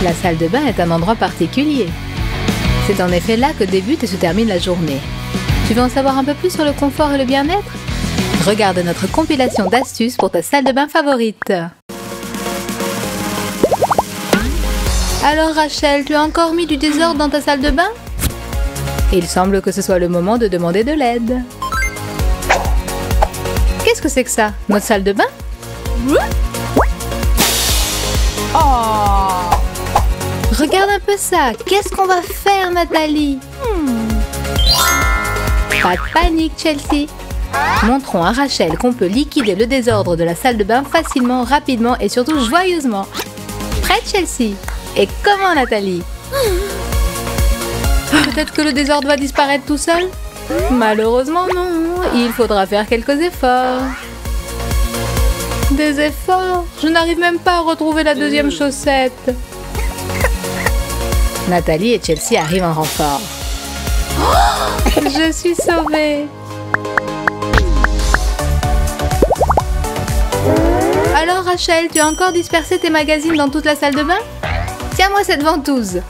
La salle de bain est un endroit particulier. C'est en effet là que débute et se termine la journée. Tu veux en savoir un peu plus sur le confort et le bien-être? Regarde notre compilation d'astuces pour ta salle de bain favorite. Alors Rachel, tu as encore mis du désordre dans ta salle de bain? Il semble que ce soit le moment de demander de l'aide. Qu'est-ce que c'est que ça? Notre salle de bain? Oh! Regarde un peu ça. Qu'est-ce qu'on va faire, Nathalie? Pas de panique, Chelsea. Montrons à Rachel qu'on peut liquider le désordre de la salle de bain facilement, rapidement et surtout joyeusement. Prête, Chelsea? Et comment, Nathalie? Peut-être que le désordre va disparaître tout seul? Malheureusement, non. Il faudra faire quelques efforts. Des efforts? Je n'arrive même pas à retrouver la deuxième chaussette. Nathalie et Chelsea arrivent en renfort. Oh, je suis sauvée. Alors Rachel, tu as encore dispersé tes magazines dans toute la salle de bain? Tiens-moi cette ventouse.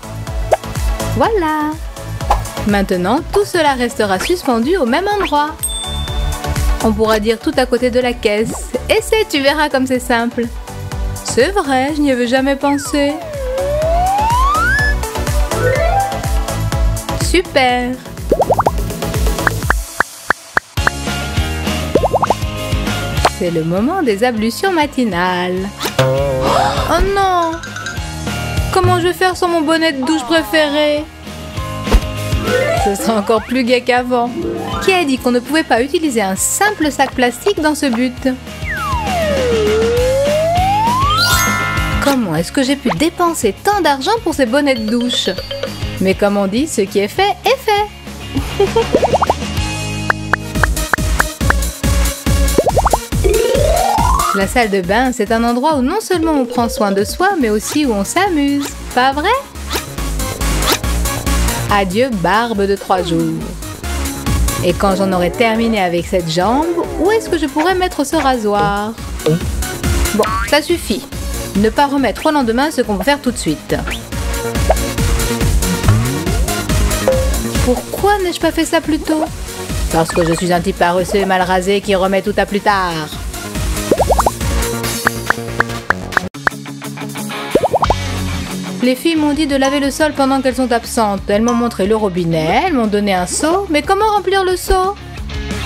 Voilà. Maintenant, tout cela restera suspendu au même endroit. On pourra dire tout à côté de la caisse. Essaie, tu verras comme c'est simple. C'est vrai, je n'y avais jamais pensé. Super! C'est le moment des ablutions matinales. Oh non! Comment je vais faire sans mon bonnet de douche préféré? Ce sera encore plus gai qu'avant. Qui a dit qu'on ne pouvait pas utiliser un simple sac plastique dans ce but? Comment est-ce que j'ai pu dépenser tant d'argent pour ces bonnets de douche? Mais comme on dit, ce qui est fait, est fait. La salle de bain, c'est un endroit où non seulement on prend soin de soi, mais aussi où on s'amuse. Pas vrai? Adieu barbe de 3 jours. Et quand j'en aurai terminé avec cette jambe, où est-ce que je pourrais mettre ce rasoir? Bon, ça suffit. Ne pas remettre au lendemain ce qu'on va faire tout de suite. Pourquoi n'ai-je pas fait ça plus tôt? Parce que je suis un type paresseux et mal rasé qui remet tout à plus tard. Les filles m'ont dit de laver le sol pendant qu'elles sont absentes. Elles m'ont montré le robinet, elles m'ont donné un seau. Mais comment remplir le seau?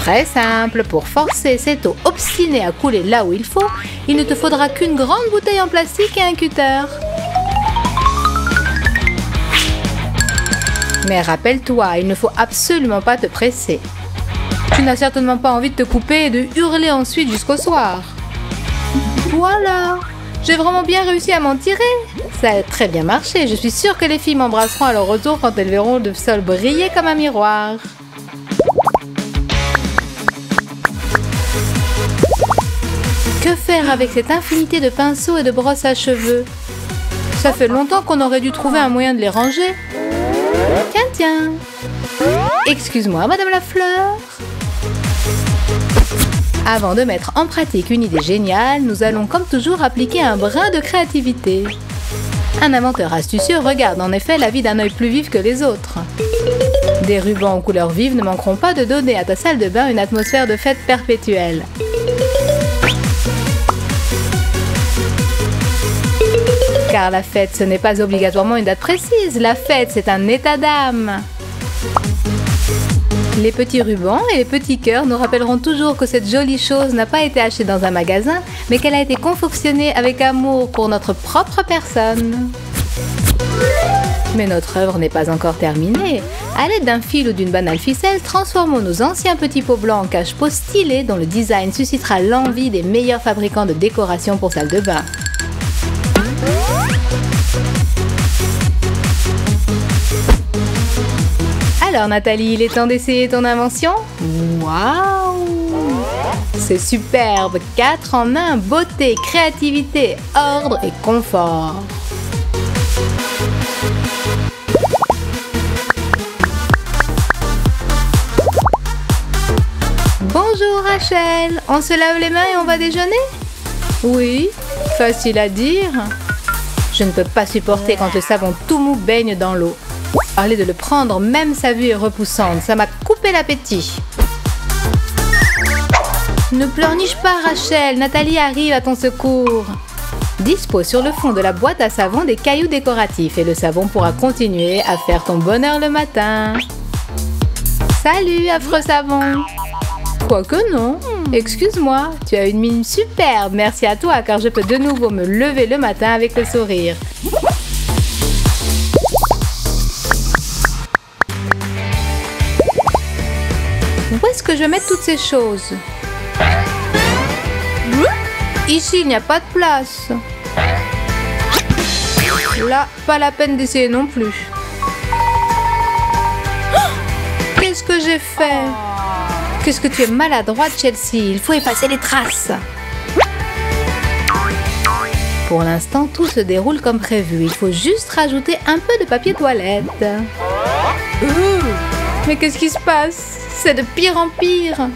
Très simple, pour forcer cette eau obstinée à couler là où il faut, il ne te faudra qu'une grande bouteille en plastique et un cutter. Mais rappelle-toi, il ne faut absolument pas te presser. Tu n'as certainement pas envie de te couper et de hurler ensuite jusqu'au soir. Voilà, j'ai vraiment bien réussi à m'en tirer. Ça a très bien marché, je suis sûre que les filles m'embrasseront à leur retour quand elles verront le sol briller comme un miroir. Que faire avec cette infinité de pinceaux et de brosses à cheveux? Ça fait longtemps qu'on aurait dû trouver un moyen de les ranger. Tiens, tiens. Excuse-moi, Madame Lafleur. Avant de mettre en pratique une idée géniale, nous allons comme toujours appliquer un brin de créativité. Un inventeur astucieux regarde en effet la vie d'un œil plus vif que les autres. Des rubans aux couleurs vives ne manqueront pas de donner à ta salle de bain une atmosphère de fête perpétuelle. Car la fête, ce n'est pas obligatoirement une date précise. La fête, c'est un état d'âme. Les petits rubans et les petits cœurs nous rappelleront toujours que cette jolie chose n'a pas été achetée dans un magasin, mais qu'elle a été confectionnée avec amour pour notre propre personne. Mais notre œuvre n'est pas encore terminée. À l'aide d'un fil ou d'une banale ficelle, transformons nos anciens petits pots blancs en cache-pots stylés dont le design suscitera l'envie des meilleurs fabricants de décoration pour salle de bain. Alors Nathalie, il est temps d'essayer ton invention? Waouh! C'est superbe! 4 en 1, beauté, créativité, ordre et confort. Bonjour Rachel, on se lave les mains et on va déjeuner? Oui, facile à dire. Je ne peux pas supporter quand le savon tout mou baigne dans l'eau. Parler de le prendre, même sa vue est repoussante. Ça m'a coupé l'appétit. Ne pleurniche pas, Rachel. Nathalie arrive à ton secours. Dispose sur le fond de la boîte à savon des cailloux décoratifs et le savon pourra continuer à faire ton bonheur le matin. Salut, affreux savon. Quoique non. Excuse-moi, tu as une mine superbe. Merci à toi car je peux de nouveau me lever le matin avec le sourire. Où est-ce que je vais mettre toutes ces choses? Ici, il n'y a pas de place. Là, pas la peine d'essayer non plus. Qu'est-ce que j'ai fait? Qu'est-ce que tu es maladroite, Chelsea. Il faut effacer les traces. Pour l'instant, tout se déroule comme prévu. Il faut juste rajouter un peu de papier toilette. Mais qu'est-ce qui se passe? C'est de pire en pire.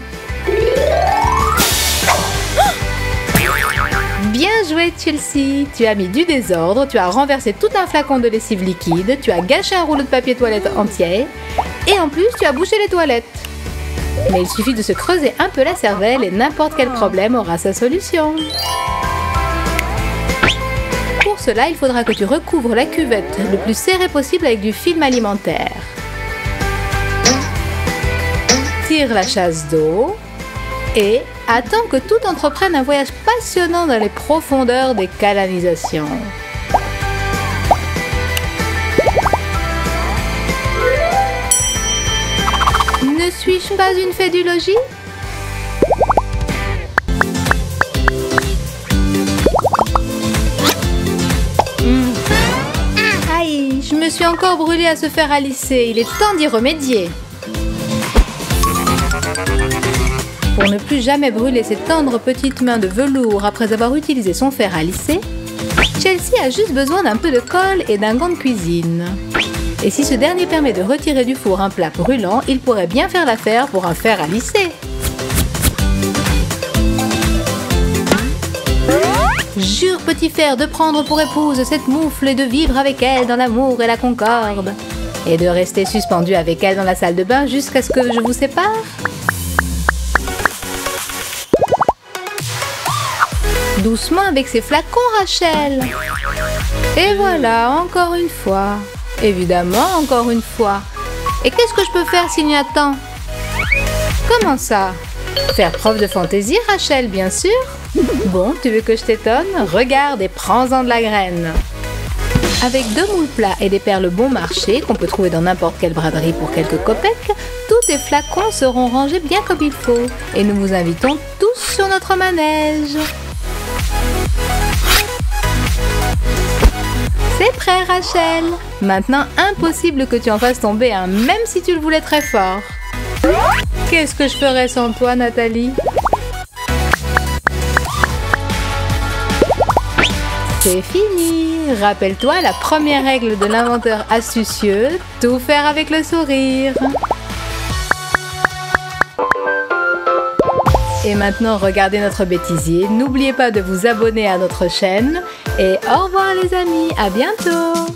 Bien joué, Chelsea. Tu as mis du désordre, tu as renversé tout un flacon de lessive liquide, tu as gâché un rouleau de papier toilette entier et en plus, tu as bouché les toilettes. Mais il suffit de se creuser un peu la cervelle et n'importe quel problème aura sa solution. Pour cela, il faudra que tu recouvres la cuvette le plus serré possible avec du film alimentaire. Tire la chasse d'eau et attends que tout entreprenne un voyage passionnant dans les profondeurs des canalisations. Ne suis-je pas une fée du logis? Aïe, je me suis encore brûlée à se faire à lisser. Il est temps d'y remédier. Pour ne plus jamais brûler ses tendres petites mains de velours après avoir utilisé son fer à lisser, Chelsea a juste besoin d'un peu de colle et d'un gant de cuisine. Et si ce dernier permet de retirer du four un plat brûlant, il pourrait bien faire l'affaire pour un fer à lisser. Jure, petit fer, de prendre pour épouse cette moufle et de vivre avec elle dans l'amour et la concorde. Et de rester suspendu avec elle dans la salle de bain jusqu'à ce que je vous sépare. Doucement avec ces flacons, Rachel. Et voilà, encore une fois. Évidemment, encore une fois. Et qu'est-ce que je peux faire s'il y a tant? Comment ça? Faire preuve de fantaisie, Rachel, bien sûr. Bon, tu veux que je t'étonne? Regarde et prends-en de la graine. Avec 2 moules plats et des perles bon marché qu'on peut trouver dans n'importe quelle braderie pour quelques copecs, tous tes flacons seront rangés bien comme il faut. Et nous vous invitons tous sur notre manège. C'est prêt, Rachel. Maintenant, impossible que tu en fasses tomber un, même si tu le voulais très fort. Qu'est-ce que je ferais sans toi, Nathalie? C'est fini. Rappelle-toi la première règle de l'inventeur astucieux, tout faire avec le sourire. Et maintenant, regardez notre bêtisier. N'oubliez pas de vous abonner à notre chaîne. Et au revoir les amis, à bientôt!